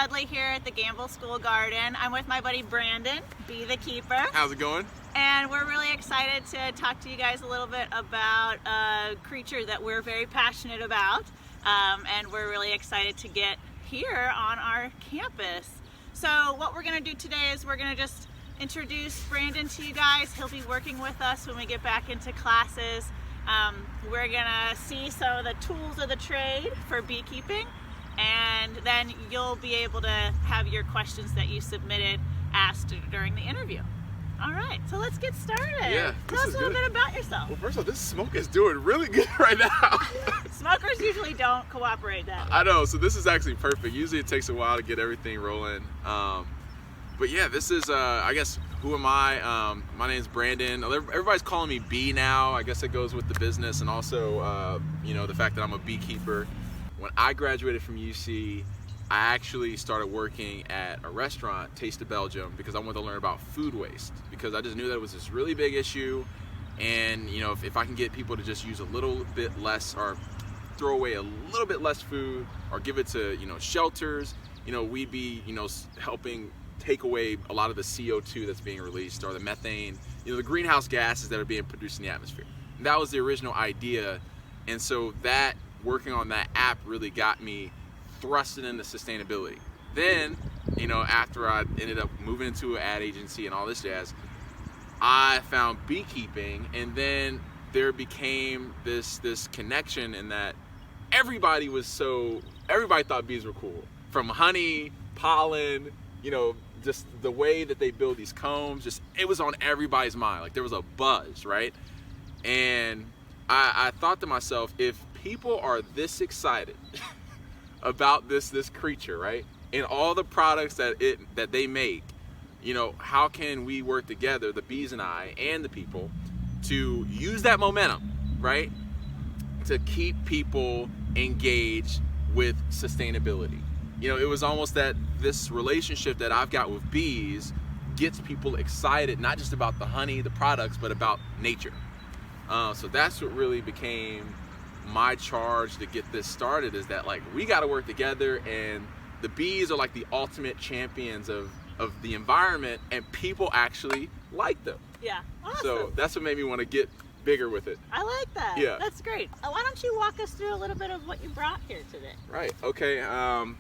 Dudley here at the Gamble School Garden. I'm with my buddy Brandon, Bee the Keeper. How's it going? And we're really excited to talk to you guys a little bit about a creature that we're very passionate about. And we're really excited to get here on our campus. So what we're going to do today is we're going to just introduce Brandon to you guys. He'll be working with us when we get back into classes. We're going to see some of the tools of the trade for beekeeping, and then you'll be able to have your questions that you submitted asked during the interview. All right, so let's get started. Yeah, Tell us a little bit about yourself. Well, first of all, this smoke is doing really good right now. Smokers usually don't cooperate that way. I know, so this is actually perfect. Usually it takes a while to get everything rolling. But yeah, this is, I guess, who am I? My name's Brandon. Everybody's calling me Bee now. I guess it goes with the business and also, you know, the fact that I'm a beekeeper. When I graduated from UC, I actually started working at a restaurant, Taste of Belgium, because I wanted to learn about food waste, because I just knew that it was this really big issue. And, you know, if I can get people to just use a little bit less or throw away a little bit less food or give it to, you know, shelters, you know, we'd be, you know, helping take away a lot of the CO2 that's being released, or the methane, you know, the greenhouse gases that are being produced in the atmosphere. And that was the original idea. And so that, working on that app really got me thrusted into sustainability. Then, you know, after I ended up moving into an ad agency and all this jazz, I found beekeeping, and then there became this connection in that everybody thought bees were cool. From honey, pollen, you know, just the way that they build these combs, just, it was on everybody's mind. Like, there was a buzz, right? And I thought to myself, if people are this excited about this creature, right, and all the products that they make, you know, how can we work together, the bees and I and the people, to use that momentum, right, to keep people engaged with sustainability? You know, it was almost that this relationship that I've got with bees gets people excited, not just about the honey, the products, but about nature. So that's what really became my charge to get this started, is that, like, we got to work together, and the bees are like the ultimate champions of the environment, and people actually like them. Yeah, awesome. So that's what made me want to get bigger with it. I like that. Yeah. That's great. Why don't you walk us through a little bit of what you brought here today? Right, okay.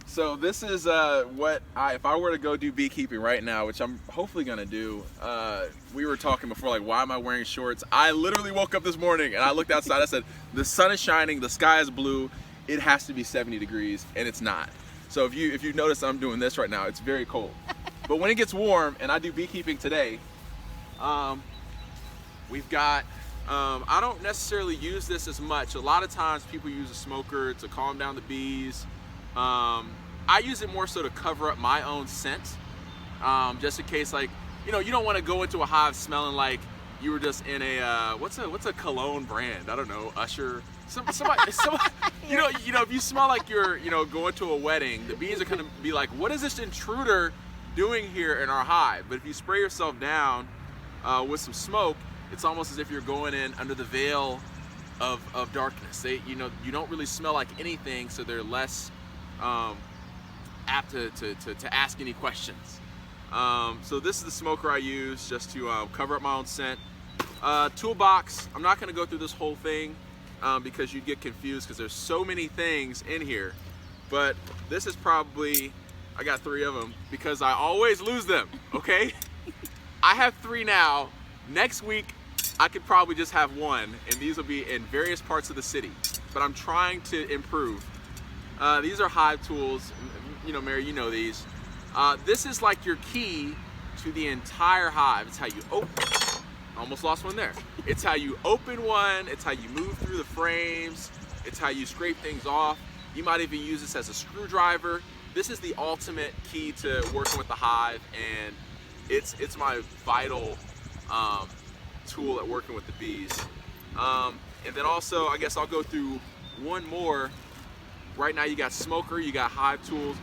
So this is what if I were to go do beekeeping right now, which I'm hopefully gonna do. We were talking before, like, why am I wearing shorts? I literally woke up this morning and I looked outside. I said, the sun is shining, the sky is blue. It has to be 70 degrees, and it's not. So if you notice, I'm doing this right now. It's very cold. But when it gets warm, and I do beekeeping today, we've got. I don't necessarily use this as much. A lot of times people use a smoker to calm down the bees. I use it more so to cover up my own scent, just in case, like, you know, you don't want to go into a hive smelling like you were just in a what's a cologne brand? I don't know, Usher. Somebody, you know, if you smell like you're, you know, going to a wedding, the bees are gonna be like, what is this intruder doing here in our hive? But if you spray yourself down with some smoke, it's almost as if you're going in under the veil of darkness. You know, you don't really smell like anything, so they're less apt to ask any questions. So this is the smoker I use just to cover up my own scent. Toolbox, I'm not gonna go through this whole thing because you'd get confused because there's so many things in here. But this is probably, I got 3 of them because I always lose them, okay? I have 3 now. Next week, I could probably just have 1, and these will be in various parts of the city. But I'm trying to improve. These are hive tools. You know, Mary, you know these. This is like your key to the entire hive. It's how you open. Almost lost one there. It's how you open one. It's how you move through the frames. It's how you scrape things off. You might even use this as a screwdriver. This is the ultimate key to working with the hive, and it's my vital tool at working with the bees. And then also, I guess I'll go through one more. Right now you got smoker, you got hive tools.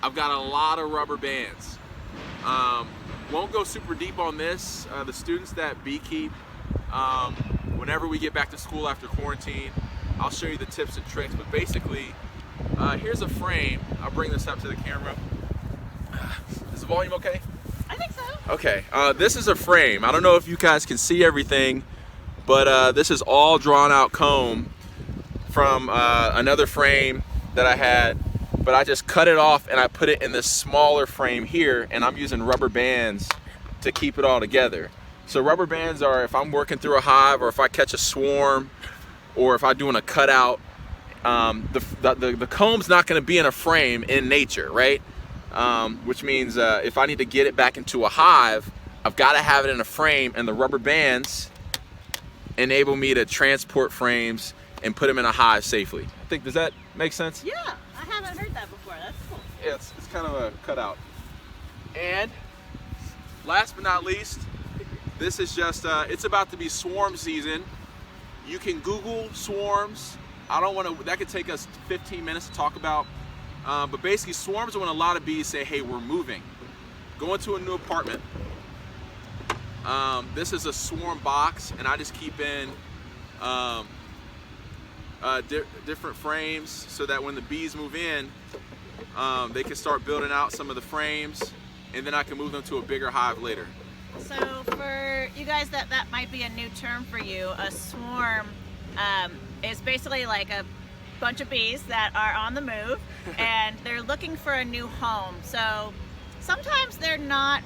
I've got a lot of rubber bands. Won't go super deep on this. The students that beekeep, whenever we get back to school after quarantine, I'll show you the tips and tricks. But basically, Here's a frame. I'll bring this up to the camera. Is the volume okay? I think so. Okay, this is a frame. I don't know if you guys can see everything, but this is all drawn out comb from another frame that I had, but I just cut it off and I put it in this smaller frame here, and I'm using rubber bands to keep it all together. So rubber bands are if I'm working through a hive, or if I catch a swarm, or if I'm doing a cutout, the comb's not going to be in a frame in nature, right? Which means if I need to get it back into a hive, I've got to have it in a frame, and the rubber bands enable me to transport frames and put them in a hive safely. Does that make sense? Yeah, I haven't heard that before. That's cool. Yeah, it's kind of a cutout. And last but not least, this is just, it's about to be swarm season. You can Google swarms. I don't want to, that could take us 15 minutes to talk about. But basically swarms are when a lot of bees say, hey, we're moving. Go into a new apartment. This is a swarm box, and I just keep in different frames so that when the bees move in, they can start building out some of the frames, and then I can move them to a bigger hive later. So for you guys that might be a new term for you, a swarm is basically like a bunch of bees that are on the move and they're looking for a new home. So sometimes they're not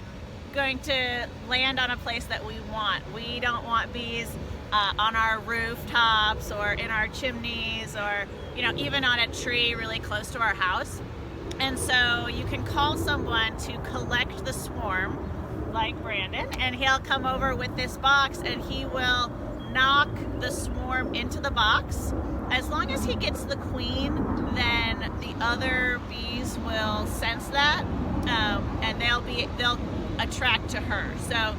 going to land on a place that we want. We don't want bees on our rooftops or in our chimneys, or even on a tree really close to our house. And so you can call someone to collect the swarm, like Brandon, and he'll come over with this box and he will knock the swarm into the box. As long as he gets the queen, then the other bees will sense that, and they'll attract to her. So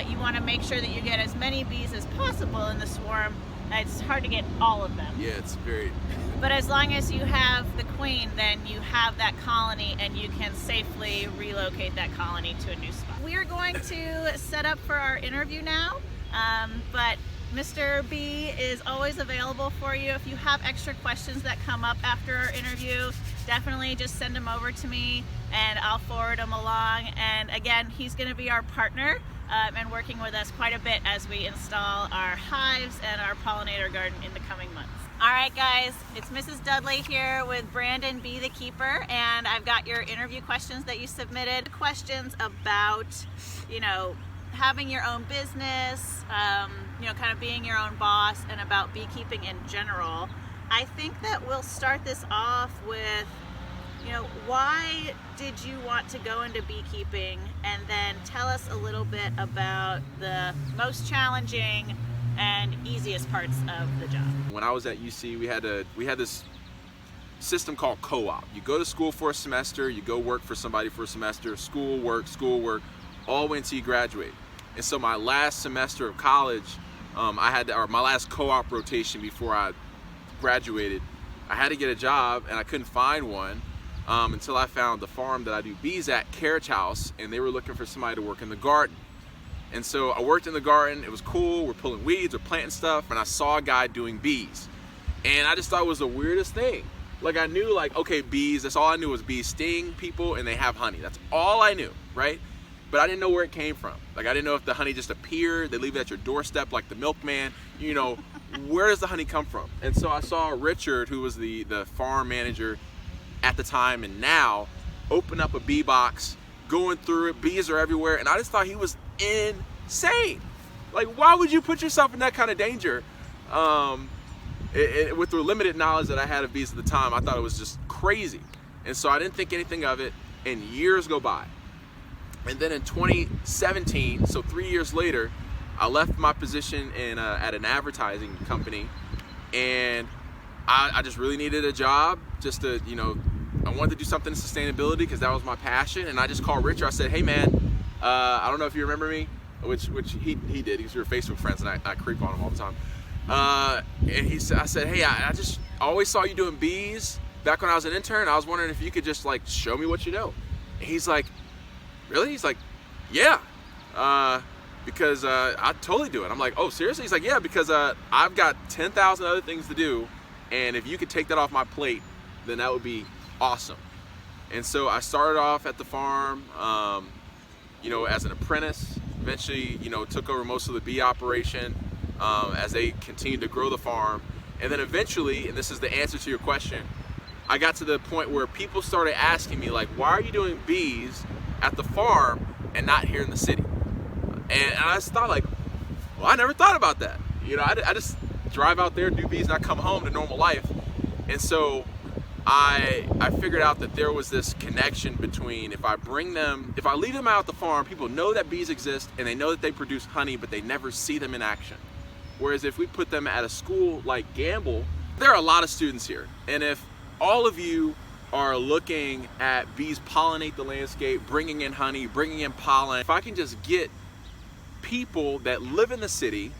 you want to make sure that you get as many bees as possible in the swarm. It's hard to get all of them. Yeah, it's very... But as long as you have the queen, then you have that colony and you can safely relocate that colony to a new spot. We are going to set up for our interview now, but Mr. B is always available for you. If you have extra questions that come up after our interview, definitely just send them over to me and I'll forward them along. And again, he's going to be our partner and working with us quite a bit as we install our hives and our pollinator garden in the coming months. All right, guys, it's Mrs. Dudley here with Brandon B. the Keeper, and I've got your interview questions that you submitted. Questions about, having your own business, kind of being your own boss, and about beekeeping in general. I think that we'll start this off with, why did you want to go into beekeeping, and then tell us a little bit about the most challenging and easiest parts of the job. When I was at UC, we had this system called co-op. You go to school for a semester, you go work for somebody for a semester, school work, all the way until you graduate. And so my last semester of college, my last co-op rotation before I graduated, I had to get a job and I couldn't find one until I found the farm that I do bees at, Carriage House, and they were looking for somebody to work in the garden. And so I worked in the garden, it was cool, we're pulling weeds, we're planting stuff, and I saw a guy doing bees. And I just thought it was the weirdest thing. Like I knew okay, bees, that's all I knew was bees sting people and they have honey. That's all I knew, right? But I didn't know where it came from. Like I didn't know if the honey just appeared, they leave it at your doorstep like the milkman, where does the honey come from? And so I saw Richard, who was the farm manager at the time and now, open up a bee box, going through it, bees are everywhere, and I just thought he was insane. Like, why would you put yourself in that kind of danger? With the limited knowledge that I had of bees at the time, I thought it was just crazy. And so I didn't think anything of it, and years go by. And then in 2017, so 3 years later, I left my position at an advertising company, and I just really needed a job just to, I wanted to do something in sustainability because that was my passion. And I just called Richard. I said, hey man, I don't know if you remember me, which he did, because we were Facebook friends and I creep on him all the time. And I said, hey, I just always saw you doing bees back when I was an intern. I was wondering if you could just show me what you know. And he's like, really? He's like, yeah, because I totally do it. I'm like, oh, seriously? He's like, yeah, because I've got 10,000 other things to do, and if you could take that off my plate, then that would be awesome. And so I started off at the farm, as an apprentice. Eventually, took over most of the bee operation as they continued to grow the farm. And then eventually, and this is the answer to your question, I got to the point where people started asking me, like, why are you doing bees at the farm and not here in the city? And I just thought, like, well, I never thought about that. I just drive out there, do bees, and I come home to normal life. And so I figured out that there was this connection between if I leave them out at the farm, people know that bees exist and they know that they produce honey, but they never see them in action. Whereas if we put them at a school like Gamble, there are a lot of students here. And if all of you are looking at bees pollinate the landscape, bringing in honey, bringing in pollen, if I can just get people that live in the city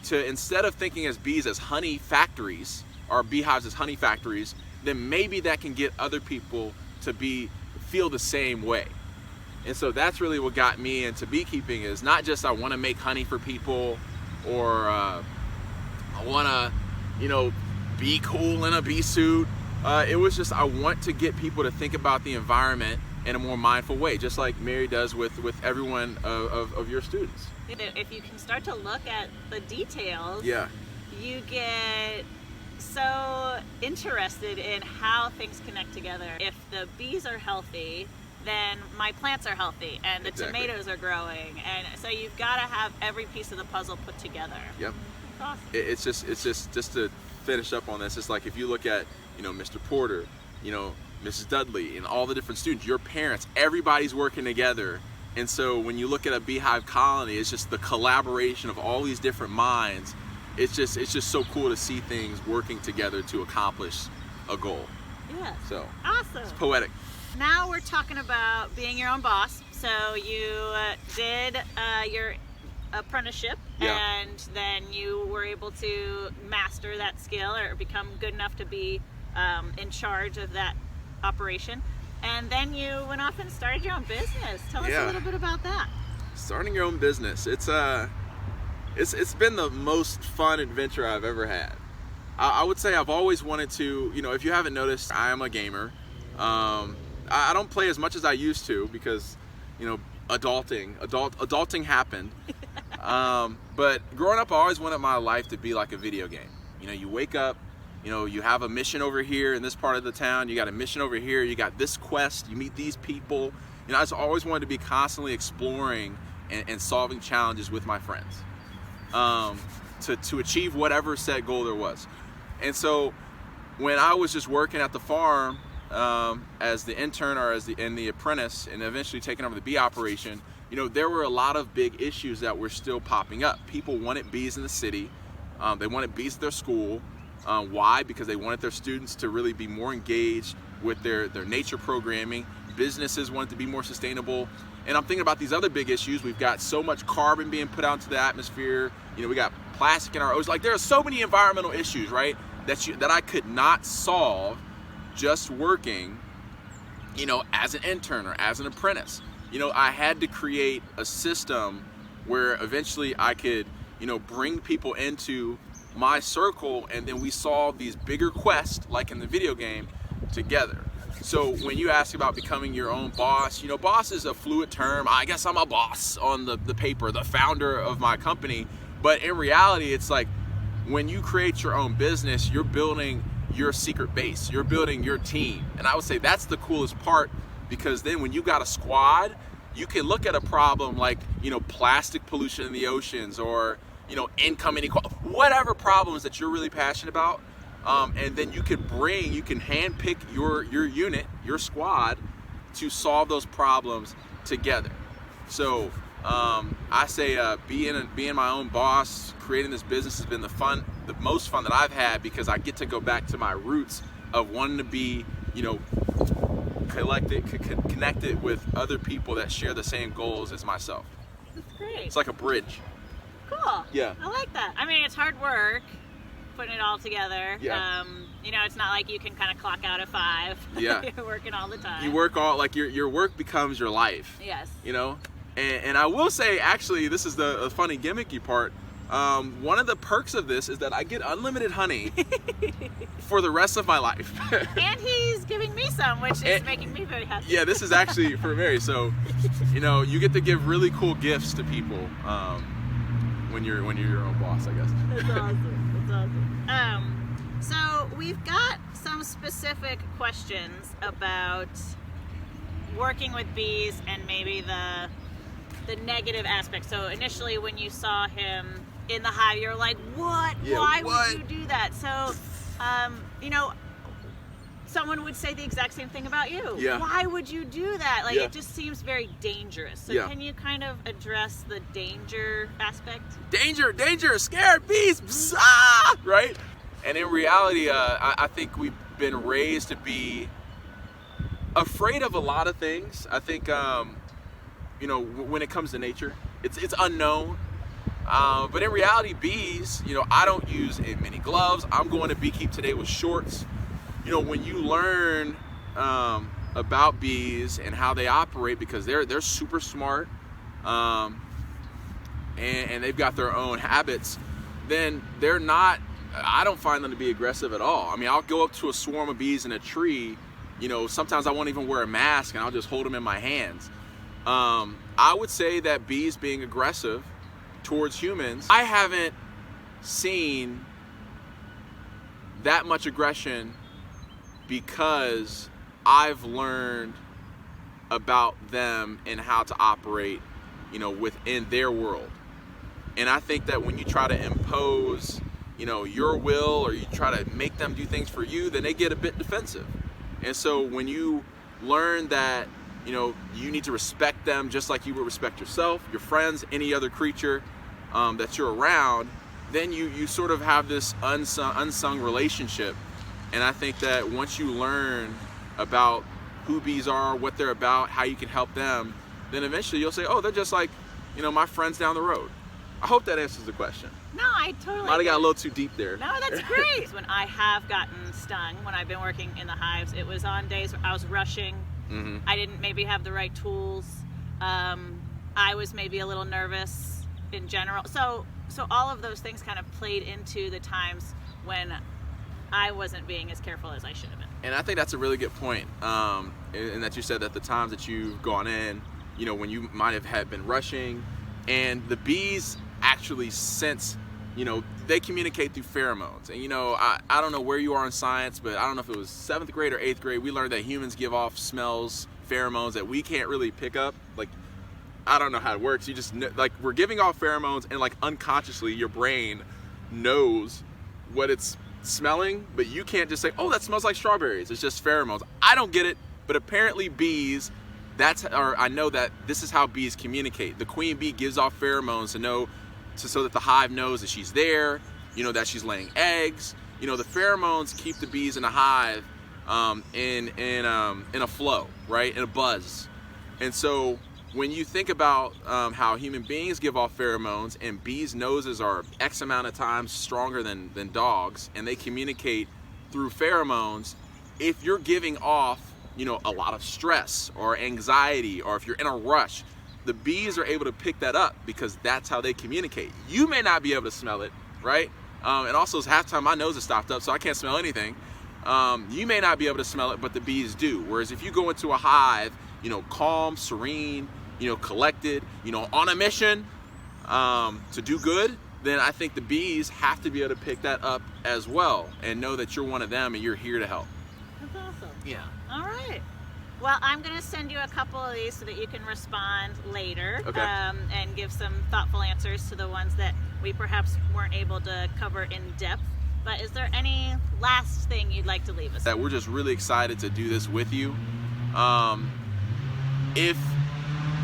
to, instead of thinking as bees as honey factories, or beehives as honey factories, then maybe that can get other people to feel the same way. And so that's really what got me into beekeeping, is not just I want to make honey for people, or I want to, be cool in a bee suit. It was just, I want to get people to think about the environment in a more mindful way, just like Mary does with everyone of your students. If you can start to look at the details, yeah, you get so interested in how things connect together. If the bees are healthy, then my plants are healthy, and the Exactly. tomatoes are growing, and so you've got to have every piece of the puzzle put together. Yep. It's awesome. It's just to finish up on this. It's like if you look at Mr. Porter, Mrs. Dudley, and all the different students, your parents, everybody's working together. And so when you look at a beehive colony, it's just the collaboration of all these different minds. It's just so cool to see things working together to accomplish a goal. Yeah. So Awesome. it's poetic. Now we're talking about being your own boss. So you did your apprenticeship, Yeah. and then you were able to master that skill or become good enough to be in charge of that operation. And then you went off and started your own business. Tell us a little bit about that. Starting your own business, it's been the most fun adventure I've ever had. I would say I've always wanted to, if you haven't noticed, I am a gamer. I don't play as much as I used to because, adulting happened. But growing up, I always wanted my life to be like a video game. You wake up, you have a mission over here in this part of the town, you got a mission over here, you got this quest, you meet these people. I just always wanted to be constantly exploring and solving challenges with my friends to achieve whatever set goal there was. And so when I was just working at the farm as the intern or as the apprentice, and eventually taking over the bee operation, there were a lot of big issues that were still popping up. People wanted bees in the city. They wanted bees at their school. Why? Because they wanted their students to really be more engaged with their nature programming. Businesses wanted to be more sustainable. And I'm thinking about these other big issues. We've got so much carbon being put out into the atmosphere. We got plastic in our oceans. Like, there are so many environmental issues, right, that I could not solve just working, as an intern or as an apprentice. I had to create a system where eventually I could, bring people into my circle, and then we solve these bigger quests, like in the video game, together. So when you ask about becoming your own boss, boss is a fluid term. I guess I'm a boss on the paper, the founder of my company. But in reality, it's like when you create your own business, you're building your secret base, you're building your team. And I would say that's the coolest part, because then when you got a squad, you can look at a problem like, plastic pollution in the oceans, or, income inequality, whatever problems that you're really passionate about. And then you can handpick your unit, your squad, to solve those problems together. So I say being my own boss, creating this business has been the most fun that I've had, because I get to go back to my roots of wanting to be, connected with other people that share the same goals as myself. That's great. It's like a bridge. Cool. Yeah. I like that. I mean, it's hard work putting it all together. Yeah. It's not like you can kind of clock out at 5. Yeah. You're working all the time. You work all, like, your work becomes your life. Yes. And I will say, actually, this is the funny gimmicky part. One of the perks of this is that I get unlimited honey for the rest of my life. And he's giving me some, which is making me very happy. Yeah, this is actually for Mary. So, you know, you get to give really cool gifts to people when you're your own boss, I guess. That's awesome. That's awesome. So we've got some specific questions about working with bees and maybe the negative aspect. So initially, when you saw him in the hive, you're like, "What? Yeah, Why what? would you do that?" So, you know, someone would say the exact same thing about you. Yeah. Why would you do that? Like, Yeah. it just seems very dangerous. So Yeah. can you kind of address the danger aspect? Danger, danger, scared bees, psst, ah! Right? And in reality, I think we've been raised to be afraid of a lot of things. I think, you know, when it comes to nature, it's unknown. But in reality, bees, you know, I don't use many gloves. I'm going to beekeep today with shorts. You know, when you learn about bees and how they operate, because they're super smart, and they've got their own habits, then they're not, I don't find them to be aggressive at all. I mean, I'll go up to a swarm of bees in a tree, you know, sometimes I won't even wear a mask and I'll just hold them in my hands. I would say that bees being aggressive towards humans, I haven't seen that much aggression because I've learned about them and how to operate, you know, within their world. And I think that when you try to impose, you know, your will, or you try to make them do things for you, then they get a bit defensive. And so when you learn that, you know, you need to respect them just like you would respect yourself, your friends, any other creature that you're around, then you sort of have this unsung relationship. And I think that once you learn about who bees are, what they're about, how you can help them, then eventually you'll say, oh, they're just like, you know, my friends down the road. I hope that answers the question. No, I totally Might have got a little too deep there. No, that's great. When I have gotten stung, when I've been working in the hives, it was on days where I was rushing. Mm-hmm. I didn't maybe have the right tools. I was maybe a little nervous in general. So all of those things kind of played into the times when I wasn't being as careful as I should have been. And I think that's a really good point. And that you said that the times that you've gone in, you know, when you might have had been rushing, and the bees actually sense, you know, they communicate through pheromones. And, you know, I don't know where you are in science, but I don't know if it was 7th grade or 8th grade, we learned that humans give off smells, pheromones that we can't really pick up. Like, I don't know how it works. You just, like, we're giving off pheromones, and, like, unconsciously your brain knows what it's smelling, but you can't just say, oh, that smells like strawberries. It's just pheromones. I don't get it, but apparently bees, I know that this is how bees communicate. The queen bee gives off pheromones so that the hive knows that she's there, you know, that she's laying eggs. You know, the pheromones keep the bees in the hive in a flow, right, in a buzz. And so when you think about how human beings give off pheromones, and bees' noses are X amount of times stronger than dogs, and they communicate through pheromones, if you're giving off, you know, a lot of stress or anxiety, or if you're in a rush, the bees are able to pick that up because that's how they communicate. You may not be able to smell it, right? And also, it's halftime, my nose is stopped up, so I can't smell anything. You may not be able to smell it, but the bees do. Whereas if you go into a hive, you know, calm, serene, you know, collected, you know, on a mission to do good, then I think the bees have to be able to pick that up as well and know that you're one of them and you're here to help. That's awesome. Yeah. All right. Well, I'm going to send you a couple of these so that you can respond later. Okay. And give some thoughtful answers to the ones that we perhaps weren't able to cover in depth. But is there any last thing you'd like to leave us? That we're just really excited to do this with you. If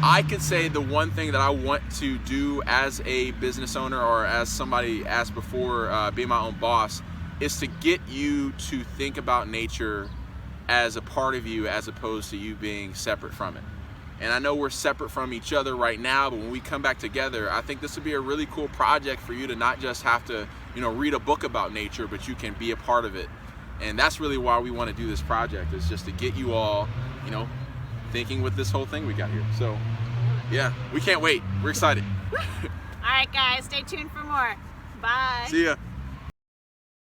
I could say the one thing that I want to do as a business owner, or as somebody asked before, being my own boss, is to get you to think about nature as a part of you, as opposed to you being separate from it. And I know we're separate from each other right now, but when we come back together, I think this would be a really cool project for you to not just have to, you know, read a book about nature, but you can be a part of it. And that's really why we want to do this project, is just to get you all, you know, thinking with this whole thing we got here. So yeah, we can't wait. We're excited. All right, guys, stay tuned for more. Bye. See ya.